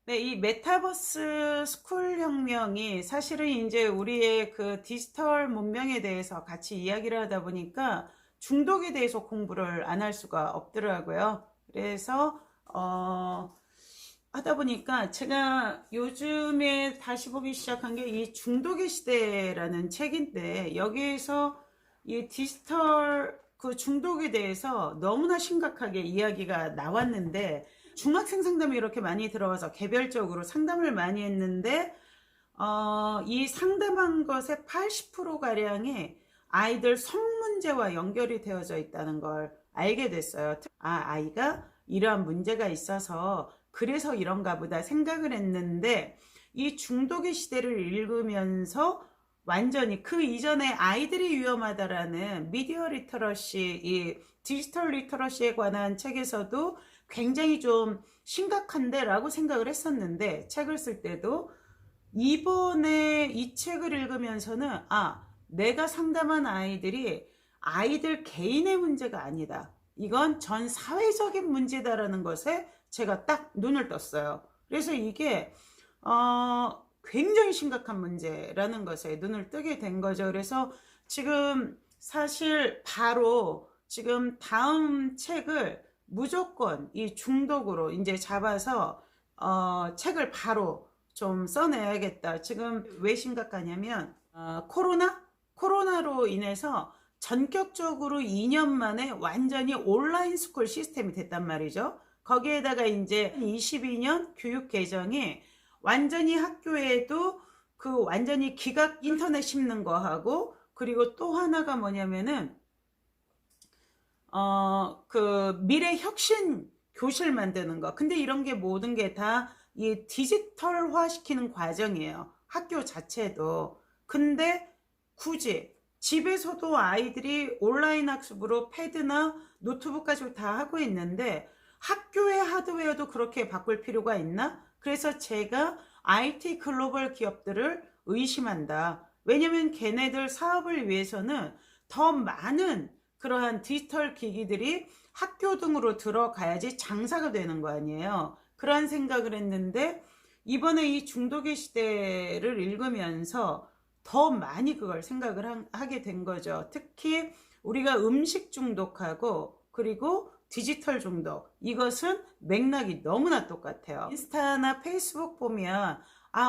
네, 이 메타버스 스쿨 혁명이 사실은 이제 우리의 그 디지털 문명에 대해서 같이 이야기를 하다 보니까 중독에 대해서 공부를 안 할 수가 없더라고요. 그래서 하다 보니까 제가 요즘에 다시 보기 시작한 게 이 중독의 시대라는 책인데, 여기에서 이 디지털 그 중독에 대해서 너무나 심각하게 이야기가 나왔는데, 중학생 상담이 이렇게 많이 들어와서 개별적으로 상담을 많이 했는데, 이 상담한 것의 80%가량이 아이들 성문제와 연결이 되어져 있다는 걸 알게 됐어요. 아이가 이러한 문제가 있어서 그래서 이런가 보다 생각을 했는데, 이 중독의 시대를 읽으면서 완전히 그 이전에 아이들이 위험하다라는 미디어 리터러시, 이 디지털 리터러시에 관한 책에서도 굉장히 좀 심각한데 라고 생각을 했었는데, 책을 쓸 때도 이번에 이 책을 읽으면서는 내가 상담한 아이들이 아이들 개인의 문제가 아니다. 이건 전 사회적인 문제다라는 것에 제가 딱 눈을 떴어요. 그래서 이게 굉장히 심각한 문제라는 것에 눈을 뜨게 된 거죠. 그래서 지금 사실 바로 지금 다음 책을 무조건 이 중독으로 이제 잡아서 책을 바로 좀 써내야겠다. 지금 왜 심각하냐면 코로나로 인해서 전격적으로 2년 만에 완전히 온라인 스쿨 시스템이 됐단 말이죠. 거기에다가 이제 22년 교육 개정이 완전히 학교에도 그 완전히 기각 인터넷 심는 거 하고, 그리고 또 하나가 뭐냐면은 그 미래 혁신 교실 만드는 거. 근데 이런 게 모든 게 다 이 디지털화 시키는 과정이에요. 학교 자체도. 근데 굳이 집에서도 아이들이 온라인 학습으로 패드나 노트북 가지고 다 하고 있는데 학교의 하드웨어도 그렇게 바꿀 필요가 있나? 그래서 제가 IT 글로벌 기업들을 의심한다. 왜냐면 걔네들 사업을 위해서는 더 많은 그러한 디지털 기기들이 학교 등으로 들어가야지 장사가 되는 거 아니에요. 그러한 생각을 했는데, 이번에 이 중독의 시대를 읽으면서 더 많이 그걸 생각을 하게 된 거죠. 특히 우리가 음식 중독하고 그리고 디지털 중독, 이것은 맥락이 너무나 똑같아요. 인스타나 페이스북 보면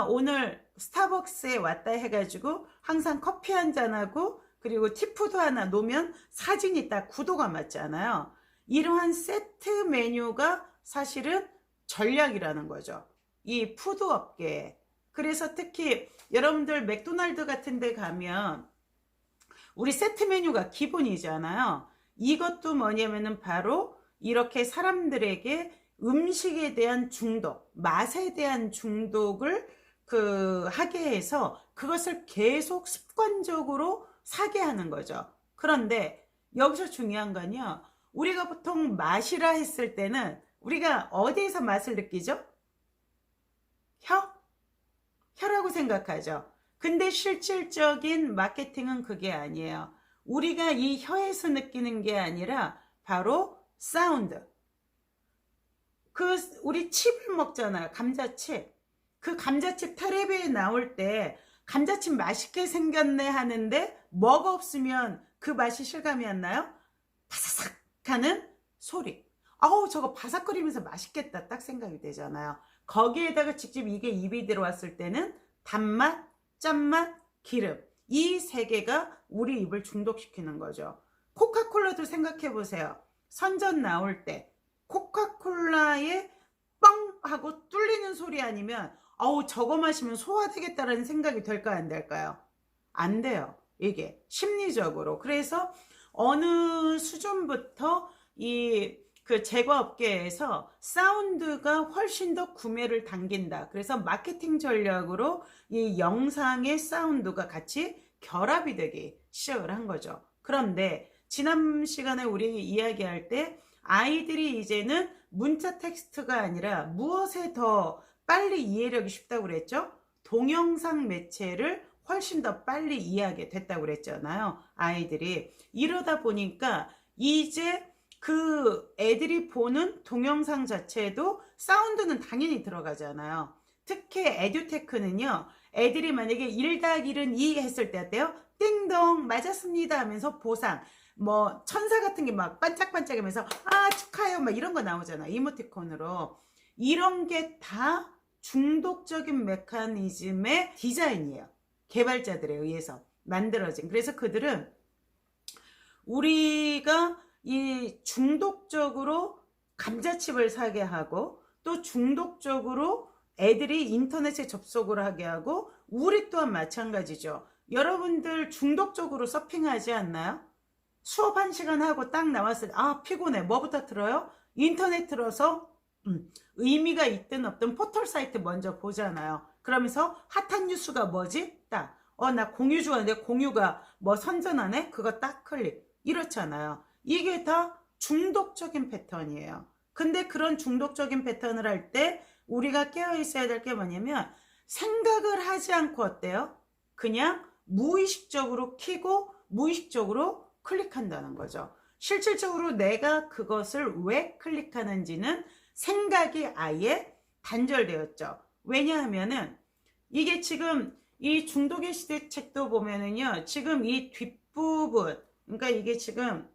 오늘 스타벅스에 왔다 해가지고 항상 커피 한 잔하고 그리고 티푸드 하나 놓으면 사진이 딱 구도가 맞잖아요. 이러한 세트 메뉴가 사실은 전략이라는 거죠. 이 푸드 업계에. 그래서 특히 여러분들 맥도날드 같은 데 가면 우리 세트 메뉴가 기본이잖아요. 이것도 뭐냐면은 바로 이렇게 사람들에게 음식에 대한 중독, 맛에 대한 중독을 하게 해서 그것을 계속 습관적으로 사게 하는 거죠. 그런데 여기서 중요한 건요, 우리가 보통 맛이라 했을 때는 우리가 어디에서 맛을 느끼죠? 혀? 혀라고 생각하죠. 근데 실질적인 마케팅은 그게 아니에요. 우리가 이 혀에서 느끼는 게 아니라 바로 사운드. 우리 칩을 먹잖아요. 감자칩. 그 감자칩 텔레비에 나올 때 감자칩 맛있게 생겼네 하는데 뭐가 없으면 그 맛이 실감이 안 나요? 바사삭 하는 소리. 저거 바삭거리면서 맛있겠다 딱 생각이 되잖아요. 거기에다가 직접 이게 입이 들어왔을 때는 단맛, 짠맛, 기름, 이 세 개가 우리 입을 중독시키는 거죠. 코카콜라도 생각해 보세요. 선전 나올 때 코카콜라에 뻥 하고 뚫리는 소리 아니면 저거 마시면 소화되겠다라는 생각이 될까요, 안 될까요? 안 돼요. 이게 심리적으로. 그래서 어느 수준부터 그 제과업계에서 사운드가 훨씬 더 구매를 당긴다. 그래서 마케팅 전략으로 이 영상의 사운드가 같이 결합이 되기 시작을 한 거죠. 그런데 지난 시간에 우리 이야기할 때 아이들이 이제는 문자 텍스트가 아니라 무엇에 더 빨리 이해력이 쉽다고 그랬죠? 동영상 매체를 훨씬 더 빨리 이해하게 됐다고 그랬잖아요. 아이들이. 이러다 보니까 이제 그 애들이 보는 동영상 자체에도 사운드는 당연히 들어가잖아요. 특히 에듀테크는요. 애들이 만약에 1+1은 2 했을 때 어때요? 띵동 맞았습니다 하면서 보상, 뭐 천사 같은 게 막 반짝반짝하면서 아 축하해요 막 이런 거 나오잖아. 이모티콘으로. 이런 게 다 중독적인 메커니즘의 디자인이에요. 개발자들에 의해서 만들어진. 그래서 그들은 우리가 이 중독적으로 감자칩을 사게 하고 또 중독적으로 애들이 인터넷에 접속을 하게 하고 우리 또한 마찬가지죠. 여러분들 중독적으로 서핑하지 않나요? 수업 1시간 하고 딱 나왔을 때 아 피곤해. 뭐부터 틀어요? 인터넷 틀어서 의미가 있든 없든 포털 사이트 먼저 보잖아요. 그러면서 핫한 뉴스가 뭐지? 딱 나 공유 좋아하는데 공유가 뭐 선전하네? 그거 딱 클릭. 이렇잖아요. 이게 다 중독적인 패턴이에요. 근데 그런 중독적인 패턴을 할 때 우리가 깨어 있어야 될 게 뭐냐면 생각을 하지 않고 어때요? 그냥 무의식적으로 키고 무의식적으로 클릭한다는 거죠. 실질적으로 내가 그것을 왜 클릭하는지는 생각이 아예 단절되었죠. 왜냐하면은 이게 지금 이 중독의 시대 책도 보면은요. 지금 이 뒷부분 그러니까 이게 지금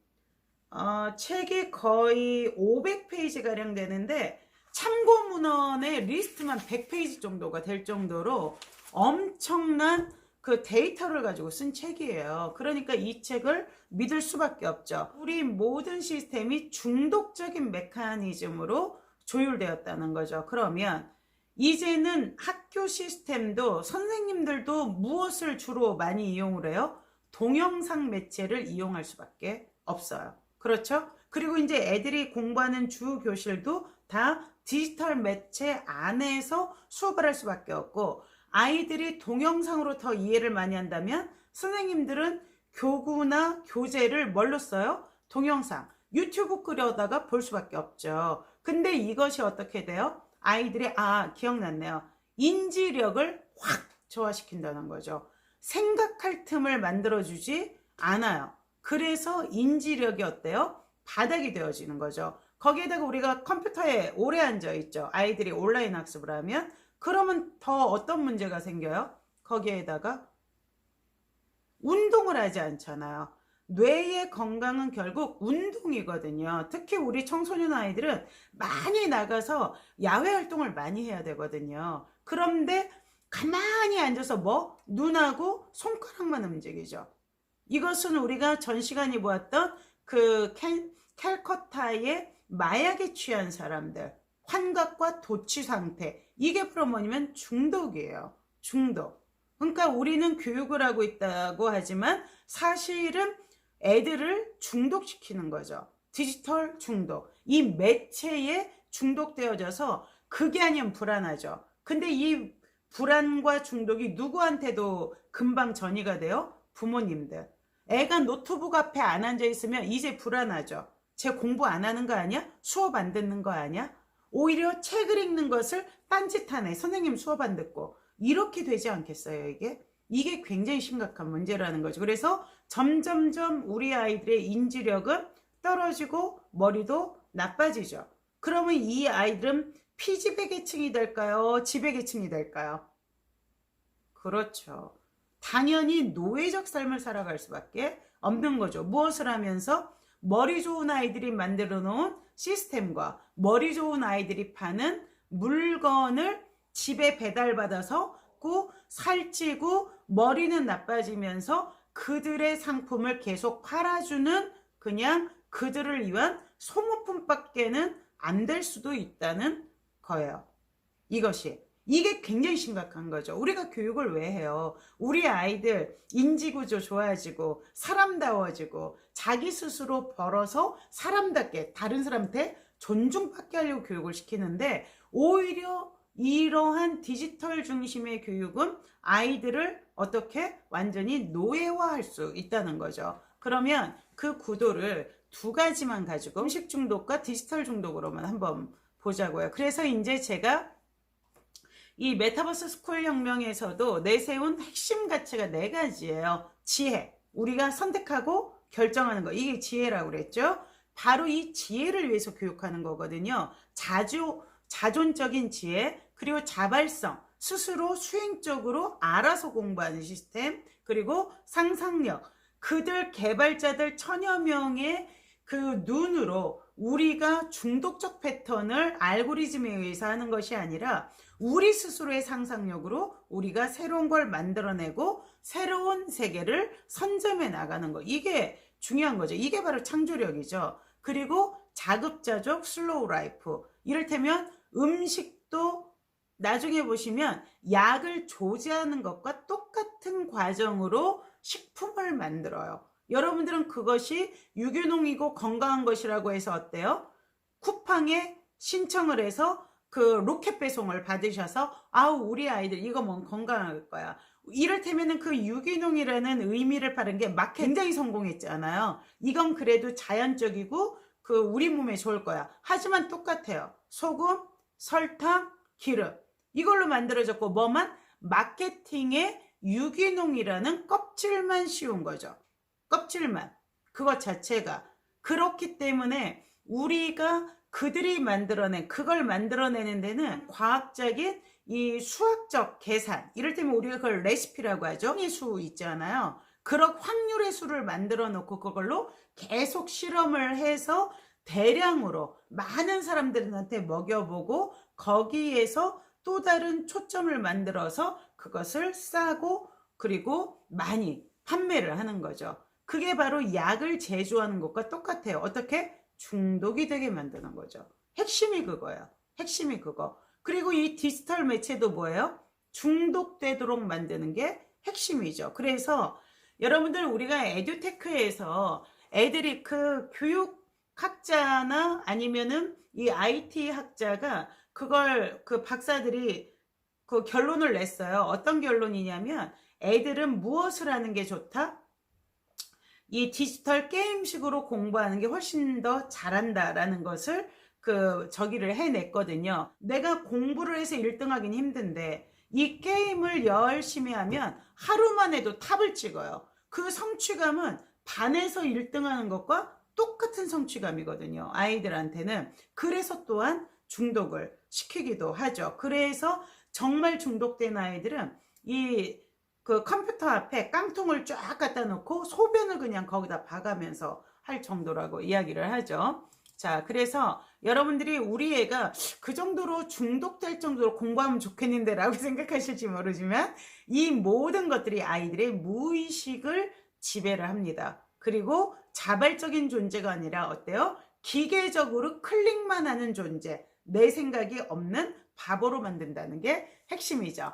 책이 거의 500페이지가량 되는데 참고 문헌의 리스트만 100페이지 정도가 될 정도로 엄청난 그 데이터를 가지고 쓴 책이에요. 그러니까 이 책을 믿을 수밖에 없죠. 우리 모든 시스템이 중독적인 메커니즘으로 조율되었다는 거죠. 그러면 이제는 학교 시스템도 선생님들도 무엇을 주로 많이 이용을 해요? 동영상 매체를 이용할 수밖에 없어요. 그렇죠? 그리고 이제 애들이 공부하는 주 교실도 다 디지털 매체 안에서 수업을 할 수밖에 없고 아이들이 동영상으로 더 이해를 많이 한다면 선생님들은 교구나 교재를 뭘로 써요? 동영상, 유튜브 끄려다가 볼 수밖에 없죠. 근데 이것이 어떻게 돼요? 아이들이 기억났네요. 인지력을 확 저하시킨다는 거죠. 생각할 틈을 만들어주지 않아요. 그래서 인지력이 어때요? 바닥이 되어지는 거죠. 거기에다가 우리가 컴퓨터에 오래 앉아있죠. 아이들이 온라인 학습을 하면 그러면 더 어떤 문제가 생겨요? 거기에다가 운동을 하지 않잖아요. 뇌의 건강은 결국 운동이거든요. 특히 우리 청소년 아이들은 많이 나가서 야외 활동을 많이 해야 되거든요. 그런데 가만히 앉아서 눈하고 손가락만 움직이죠. 이것은 우리가 전 시간에 보았던 그 캘커타의 마약에 취한 사람들, 환각과 도취 상태, 이게 바로 뭐냐면 중독이에요. 중독. 그러니까 우리는 교육을 하고 있다고 하지만 사실은 애들을 중독시키는 거죠. 디지털 중독. 이 매체에 중독되어져서 그게 아니면 불안하죠. 근데 이 불안과 중독이 누구한테도 금방 전이가 돼요? 부모님들. 애가 노트북 앞에 안 앉아 있으면 이제 불안하죠. 쟤 공부 안 하는 거 아니야? 수업 안 듣는 거 아니야? 오히려 책을 읽는 것을 딴짓하네. 선생님 수업 안 듣고. 이렇게 되지 않겠어요, 이게? 이게 굉장히 심각한 문제라는 거죠. 그래서 점점점 우리 아이들의 인지력은 떨어지고 머리도 나빠지죠. 그러면 이 아이들은 피지배계층이 될까요? 지배계층이 될까요? 그렇죠. 당연히 노예적 삶을 살아갈 수밖에 없는 거죠. 무엇을 하면서? 머리 좋은 아이들이 만들어 놓은 시스템과 머리 좋은 아이들이 파는 물건을 집에 배달받아서 살찌고 머리는 나빠지면서 그들의 상품을 계속 팔아주는 그냥 그들을 위한 소모품밖에는 안 될 수도 있다는 거예요. 이게 굉장히 심각한 거죠. 우리가 교육을 왜 해요? 우리 아이들 인지구조 좋아지고 사람다워지고 자기 스스로 벌어서 사람답게 다른 사람한테 존중받게 하려고 교육을 시키는데 오히려 이러한 디지털 중심의 교육은 아이들을 어떻게 완전히 노예화할 수 있다는 거죠. 그러면 그 구도를 두 가지만 가지고 음식 중독과 디지털 중독으로만 한번 보자고요. 그래서 이제 제가 이 메타버스 스쿨 혁명에서도 내세운 핵심 가치가 4가지예요. 지혜, 우리가 선택하고 결정하는 거, 이게 지혜라고 그랬죠. 바로 이 지혜를 위해서 교육하는 거거든요. 자존적인 지혜, 그리고 자발성, 스스로 수행적으로 알아서 공부하는 시스템, 그리고 상상력, 그들 개발자들 천여 명의 그 눈으로 우리가 중독적 패턴을 알고리즘에 의해서 하는 것이 아니라 우리 스스로의 상상력으로 우리가 새로운 걸 만들어내고 새로운 세계를 선점해 나가는 거. 이게 중요한 거죠. 이게 바로 창조력이죠. 그리고 자급자족 슬로우 라이프. 이를테면 음식도 나중에 보시면 약을 조제하는 것과 똑같은 과정으로 식품을 만들어요. 여러분들은 그것이 유기농이고 건강한 것이라고 해서 어때요? 쿠팡에 신청을 해서 그 로켓 배송을 받으셔서 아우 우리 아이들 이거 먹으면 건강할 거야. 이를테면은 그 유기농이라는 의미를 바른 게 마케팅 굉장히 성공했잖아요. 이건 그래도 자연적이고 그 우리 몸에 좋을 거야. 하지만 똑같아요. 소금, 설탕, 기름 이걸로 만들어졌고 뭐만? 마케팅에 유기농이라는 껍질만 씌운 거죠. 껍질만. 그것 자체가. 그렇기 때문에 우리가 그들이 만들어낸 그걸 만들어내는 데는 과학적인 이 수학적 계산, 이를테면 우리가 그걸 레시피라고 하죠. 확률의 수 있잖아요. 그런 확률의 수를 만들어 놓고 그걸로 계속 실험을 해서 대량으로 많은 사람들한테 먹여보고 거기에서 또 다른 초점을 만들어서 그것을 싸고 그리고 많이 판매를 하는 거죠. 그게 바로 약을 제조하는 것과 똑같아요. 어떻게? 중독이 되게 만드는 거죠. 핵심이 그거예요. 핵심이 그거. 그리고 이 디지털 매체도 뭐예요? 중독되도록 만드는 게 핵심이죠. 그래서 여러분들 우리가 에듀테크에서 애들이 그 교육학자나 아니면은 이 IT 학자가 그걸 그 박사들이 그 결론을 냈어요. 어떤 결론이냐면 애들은 무엇을 하는 게 좋다? 이 디지털 게임식으로 공부하는 게 훨씬 더 잘한다라는 것을 저기를 해냈거든요. 내가 공부를 해서 1등하기는 힘든데 이 게임을 열심히 하면 하루만 해도 탑을 찍어요. 그 성취감은 반에서 1등하는 것과 똑같은 성취감이거든요. 아이들한테는. 그래서 또한 중독을 시키기도 하죠. 그래서 정말 중독된 아이들은 그 컴퓨터 앞에 깡통을 쫙 갖다 놓고 소변을 그냥 거기다 봐가면서 할 정도라고 이야기를 하죠. 자, 그래서 여러분들이 우리 애가 그 정도로 중독될 정도로 공부하면 좋겠는데 라고 생각하실지 모르지만 이 모든 것들이 아이들의 무의식을 지배를 합니다. 그리고 자발적인 존재가 아니라 어때요? 기계적으로 클릭만 하는 존재, 내 생각이 없는 바보로 만든다는 게 핵심이죠.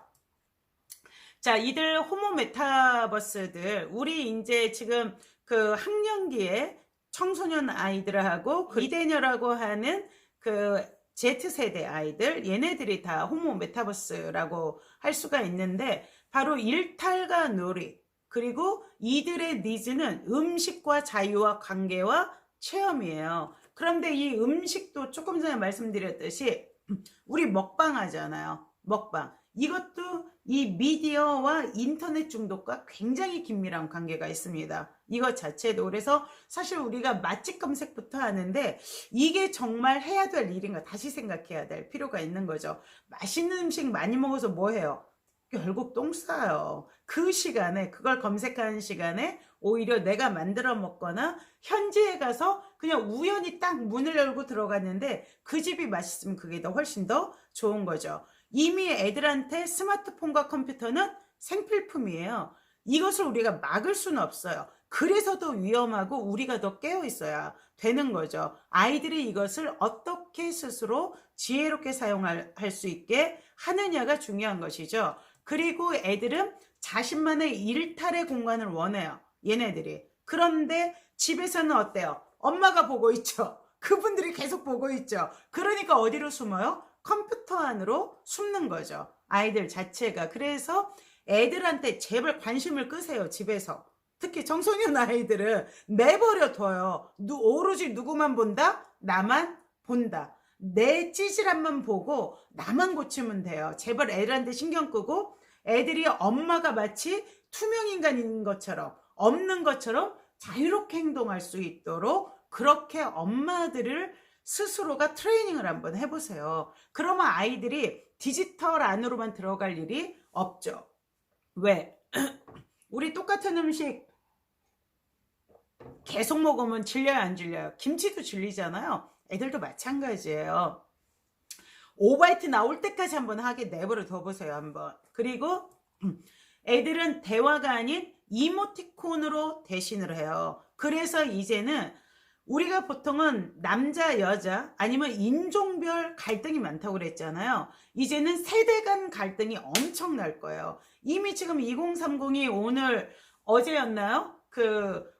자, 이들 호모 메타버스들, 우리 이제 지금 그 학령기에 청소년 아이들하고 미대녀라고 하는 그 Z세대 아이들, 얘네들이 다 호모 메타버스라고 할 수가 있는데 바로 일탈과 놀이, 그리고 이들의 니즈는 음식과 자유와 관계와 체험이에요. 그런데 이 음식도 조금 전에 말씀드렸듯이 우리 먹방 하잖아요. 먹방. 이것도 이 미디어와 인터넷 중독과 굉장히 긴밀한 관계가 있습니다. 이것 자체도. 그래서 사실 우리가 맛집 검색부터 하는데 이게 정말 해야 될 일인가 다시 생각해야 될 필요가 있는 거죠. 맛있는 음식 많이 먹어서 뭐 해요? 결국 똥 싸요. 그 시간에, 그걸 검색하는 시간에 오히려 내가 만들어 먹거나 현지에 가서 그냥 우연히 딱 문을 열고 들어갔는데 그 집이 맛있으면 그게 더 훨씬 더 좋은 거죠. 이미 애들한테 스마트폰과 컴퓨터는 생필품이에요. 이것을 우리가 막을 수는 없어요. 그래서 더 위험하고 우리가 더 깨어 있어야 되는 거죠. 아이들이 이것을 어떻게 스스로 지혜롭게 사용할 수 있게 하느냐가 중요한 것이죠. 그리고 애들은 자신만의 일탈의 공간을 원해요. 얘네들이. 그런데 집에서는 어때요? 엄마가 보고 있죠. 그분들이 계속 보고 있죠. 그러니까 어디로 숨어요? 컴퓨터 안으로 숨는 거죠. 아이들 자체가. 그래서 애들한테 제발 관심을 끄세요. 집에서. 특히 청소년 아이들은 내버려 둬요. 오로지 누구만 본다? 나만 본다. 내 찌질함만 보고 나만 고치면 돼요. 제발 애들한테 신경 끄고 애들이 엄마가 마치 투명인간인 것처럼 없는 것처럼 자유롭게 행동할 수 있도록 그렇게 엄마들을 스스로가 트레이닝을 한번 해보세요. 그러면 아이들이 디지털 안으로만 들어갈 일이 없죠. 왜? 우리 똑같은 음식 계속 먹으면 질려요, 안 질려요? 김치도 질리잖아요. 애들도 마찬가지예요. 오바이트 나올 때까지 한번 하게 내버려 둬보세요, 한번. 그리고 애들은 대화가 아닌 이모티콘으로 대신을 해요. 그래서 이제는 우리가 보통은 남자, 여자 아니면 인종별 갈등이 많다고 그랬잖아요. 이제는 세대 간 갈등이 엄청날 거예요. 이미 지금 2030이 오늘 어제였나요?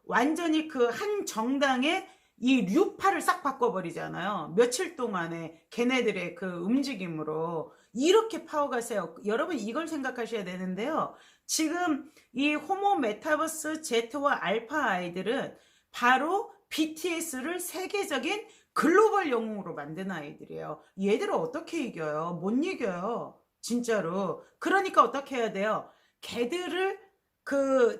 완전히 그 한 정당의 이 류파를 싹 바꿔버리잖아요. 며칠 동안에 걔네들의 그 움직임으로 이렇게 파워가 세요. 여러분 이걸 생각하셔야 되는데요. 지금 이 호모 메타버스 Z와 알파 아이들은 바로 BTS를 세계적인 글로벌 영웅으로 만든 아이들이에요. 얘들을 어떻게 이겨요? 못 이겨요. 진짜로. 그러니까 어떻게 해야 돼요? 걔들을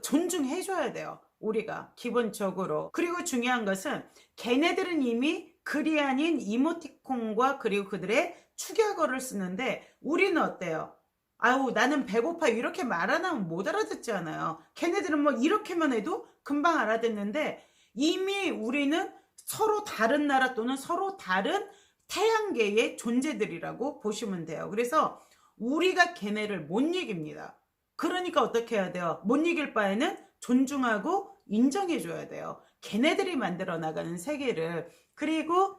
존중해줘야 돼요. 우리가 기본적으로. 그리고 중요한 것은 걔네들은 이미 글이 아닌 이모티콘과 그리고 그들의 축약어를 쓰는데 우리는 어때요? 아우 나는 배고파 이렇게 말 안 하면 못 알아듣잖아요. 걔네들은 뭐 이렇게만 해도 금방 알아듣는데 이미 우리는 서로 다른 나라 또는 서로 다른 태양계의 존재들이라고 보시면 돼요. 그래서 우리가 걔네를 못 이깁니다. 그러니까 어떻게 해야 돼요? 못 이길 바에는 존중하고 인정해줘야 돼요. 걔네들이 만들어 나가는 세계를. 그리고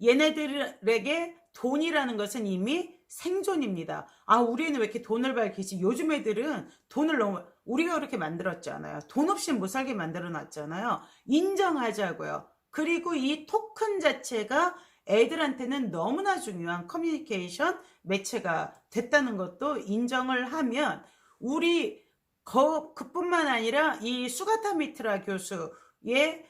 얘네들에게 돈이라는 것은 이미 생존입니다. 아, 우리는 왜 이렇게 돈을 밝히지? 요즘 애들은 돈을 너무, 우리가 그렇게 만들었잖아요. 돈 없이 못 살게 만들어 놨잖아요. 인정하자고요. 그리고 이 토큰 자체가 애들한테는 너무나 중요한 커뮤니케이션 매체가 됐다는 것도 인정을 하면 우리 그뿐만 아니라 이 수가타 미트라 교수의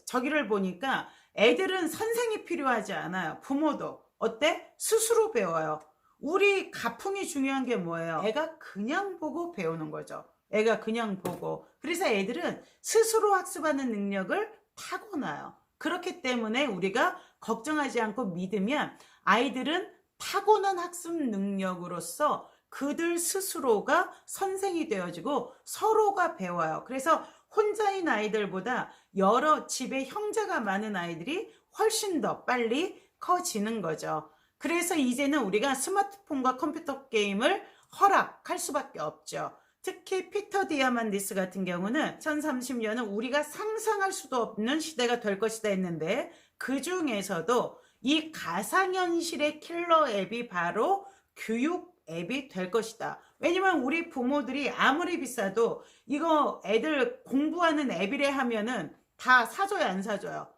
저기를 보니까 애들은 선생이 필요하지 않아요. 부모도. 어때? 스스로 배워요. 우리 가풍이 중요한 게 뭐예요? 애가 그냥 보고 배우는 거죠. 애가 그냥 보고. 그래서 애들은 스스로 학습하는 능력을 타고나요. 그렇기 때문에 우리가 걱정하지 않고 믿으면 아이들은 타고난 학습 능력으로서 그들 스스로가 선생이 되어지고 서로가 배워요. 그래서 혼자인 아이들보다 여러 집에 형제가 많은 아이들이 훨씬 더 빨리 커지는 거죠. 그래서 이제는 우리가 스마트폰과 컴퓨터 게임을 허락할 수밖에 없죠. 특히 피터 디아만디스 같은 경우는 2030년은 우리가 상상할 수도 없는 시대가 될 것이다 했는데 그 중에서도 이 가상현실의 킬러 앱이 바로 교육 앱이 될 것이다. 왜냐면 우리 부모들이 아무리 비싸도 이거 애들 공부하는 앱이래 하면은 다 사줘요, 안 사줘요?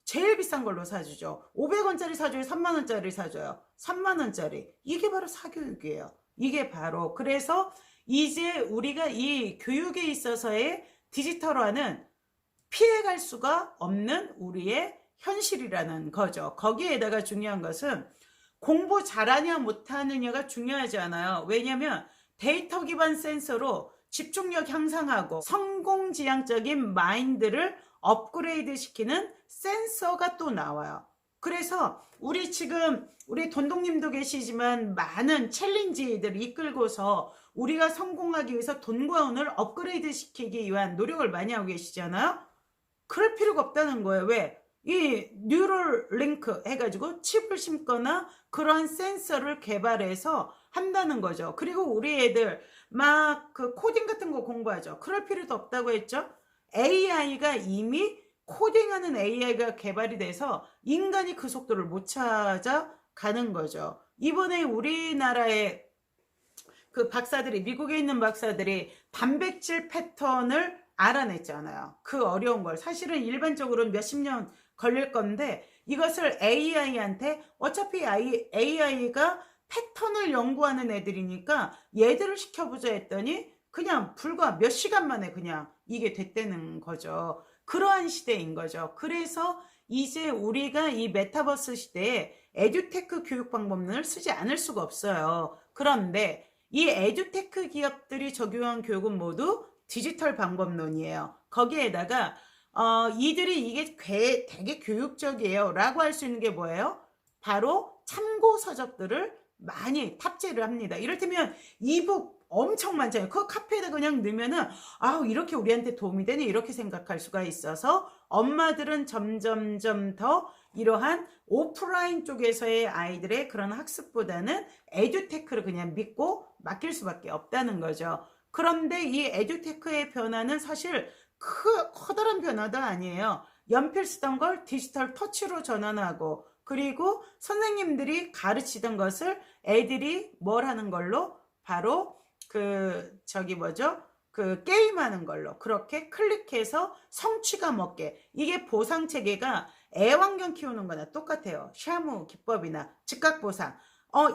제일 비싼 걸로 사주죠. 500원짜리 사줘요, 3만원짜리 사줘요. 3만원짜리. 이게 바로 사교육이에요. 이게 바로. 그래서 이제 우리가 이 교육에 있어서의 디지털화는 피해갈 수가 없는 우리의 현실이라는 거죠. 거기에다가 중요한 것은 공부 잘하냐 못하느냐가 중요하지 않아요. 왜냐하면 데이터 기반 센서로 집중력 향상하고 성공지향적인 마인드를 업그레이드 시키는 센서가 또 나와요. 그래서 우리 지금 우리 돈독님도 계시지만 많은 챌린지들을 이끌고서 우리가 성공하기 위해서 돈과 운을 업그레이드 시키기 위한 노력을 많이 하고 계시잖아요. 그럴 필요가 없다는 거예요. 왜? 이 뉴럴 링크 해가지고 칩을 심거나 그런 센서를 개발해서 한다는 거죠. 그리고 우리 애들 막 코딩 같은 거 공부하죠. 그럴 필요도 없다고 했죠. AI가 이미 코딩하는 AI가 개발이 돼서 인간이 그 속도를 못 찾아가는 거죠. 이번에 우리나라의 박사들이, 미국에 있는 박사들이 단백질 패턴을 알아냈잖아요. 그 어려운 걸. 사실은 일반적으로는 몇십 년 걸릴 건데 이것을 AI한테, 어차피 AI가 패턴을 연구하는 애들이니까 얘들을 시켜보자 했더니 그냥 불과 몇 시간 만에 그냥 이게 됐다는 거죠. 그러한 시대인 거죠. 그래서 이제 우리가 이 메타버스 시대에 에듀테크 교육 방법론을 쓰지 않을 수가 없어요. 그런데 이 에듀테크 기업들이 적용한 교육은 모두 디지털 방법론이에요. 거기에다가 이들이 이게 되게 교육적이에요 라고 할 수 있는 게 뭐예요? 바로 참고 서적들을 많이 탑재를 합니다. 이를테면 이북 엄청 많잖아요. 그 카페에다 그냥 넣으면은 이렇게 우리한테 도움이 되네 이렇게 생각할 수가 있어서 엄마들은 점점점 더 이러한 오프라인 쪽에서의 아이들의 그런 학습보다는 에듀테크를 그냥 믿고 맡길 수밖에 없다는 거죠. 그런데 이 에듀테크의 변화는 사실 커다란 변화도 아니에요. 연필 쓰던 걸 디지털 터치로 전환하고, 그리고 선생님들이 가르치던 것을 애들이 뭘 하는 걸로? 바로 게임하는 걸로 그렇게 클릭해서 성취감 얻게. 이게 보상 체계가 애완견 키우는 거나 똑같아요. 샤무 기법이나 즉각 보상.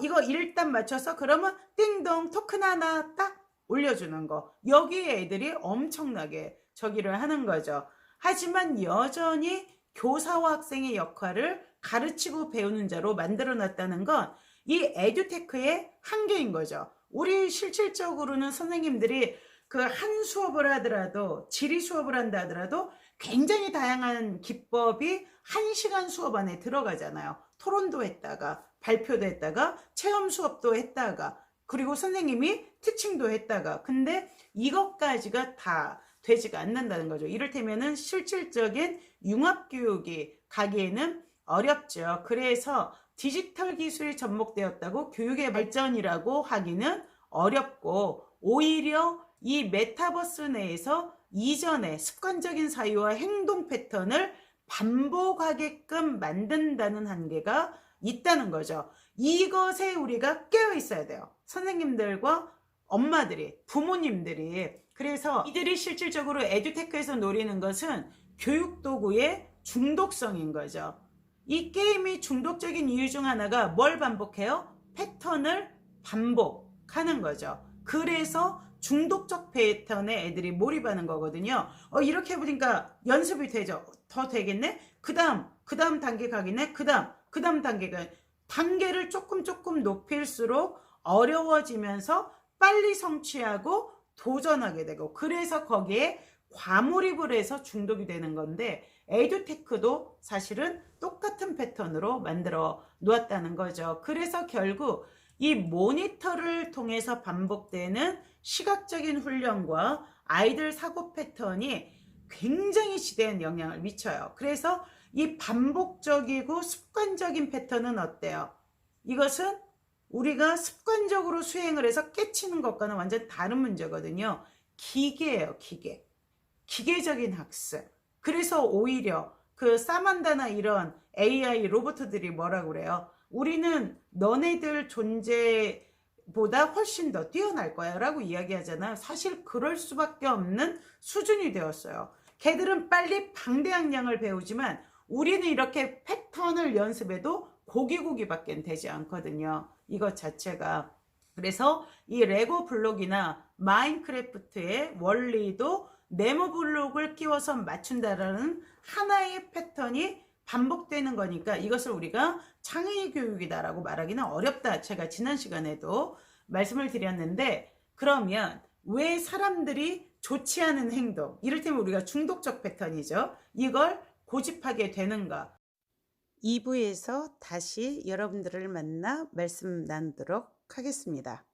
이거 일단 맞춰서 그러면 띵동 토큰 하나 딱 올려주는 거. 여기에 애들이 엄청나게 저기를 하는 거죠. 하지만 여전히 교사와 학생의 역할을 가르치고 배우는 자로 만들어 놨다는 건 이 에듀테크의 한계인 거죠. 우리 실질적으로는 선생님들이 그 한 수업을 하더라도 지리 수업을 한다 하더라도 굉장히 다양한 기법이 1시간 수업 안에 들어가잖아요. 토론도 했다가 발표도 했다가 체험 수업도 했다가 그리고 선생님이 티칭도 했다가 근데 이것까지가 다 되지가 않는다는 거죠. 이를테면은 실질적인 융합교육이 가기에는 어렵죠. 그래서 디지털 기술이 접목되었다고 교육의 발전이라고 하기는 어렵고 오히려 이 메타버스 내에서 이전의 습관적인 사유와 행동 패턴을 반복하게끔 만든다는 한계가 있다는 거죠. 이것에 우리가 깨어 있어야 돼요. 선생님들과 엄마들이, 부모님들이. 그래서 이들이 실질적으로 에듀테크에서 노리는 것은 교육도구의 중독성인 거죠. 이 게임이 중독적인 이유 중 하나가 뭘 반복해요? 패턴을 반복하는 거죠. 그래서 중독적 패턴에 애들이 몰입하는 거거든요. 이렇게 해보니까 연습이 되죠. 더 되겠네? 그 다음 단계 가겠네? 그 다음 단계가 단계를 조금 높일수록 어려워지면서 빨리 성취하고 도전하게 되고 그래서 거기에 과몰입을 해서 중독이 되는 건데 에듀테크도 사실은 똑같은 패턴으로 만들어 놓았다는 거죠. 그래서 결국 이 모니터를 통해서 반복되는 시각적인 훈련과 아이들 사고 패턴이 굉장히 지대한 영향을 미쳐요. 그래서 이 반복적이고 습관적인 패턴은 어때요? 이것은 우리가 습관적으로 수행을 해서 깨치는 것과는 완전 다른 문제거든요. 기계예요, 기계. 기계적인 학습. 그래서 오히려 그 사만다나 이런 AI 로봇들이 뭐라고 그래요? 우리는 너네들 존재보다 훨씬 더 뛰어날 거야 라고 이야기하잖아요. 사실 그럴 수밖에 없는 수준이 되었어요. 걔들은 빨리 방대한 양을 배우지만 우리는 이렇게 패턴을 연습해도 고기밖에 되지 않거든요. 이것 자체가. 그래서 이 레고 블록이나 마인크래프트의 원리도 네모 블록을 끼워서 맞춘다라는 하나의 패턴이 반복되는 거니까 이것을 우리가 창의 교육이다라고 말하기는 어렵다. 제가 지난 시간에도 말씀을 드렸는데 그러면 왜 사람들이 좋지 않은 행동, 이를테면 우리가 중독적 패턴이죠. 이걸 고집하게 되는가? 2부에서 다시 여러분들을 만나 말씀 나누도록 하겠습니다.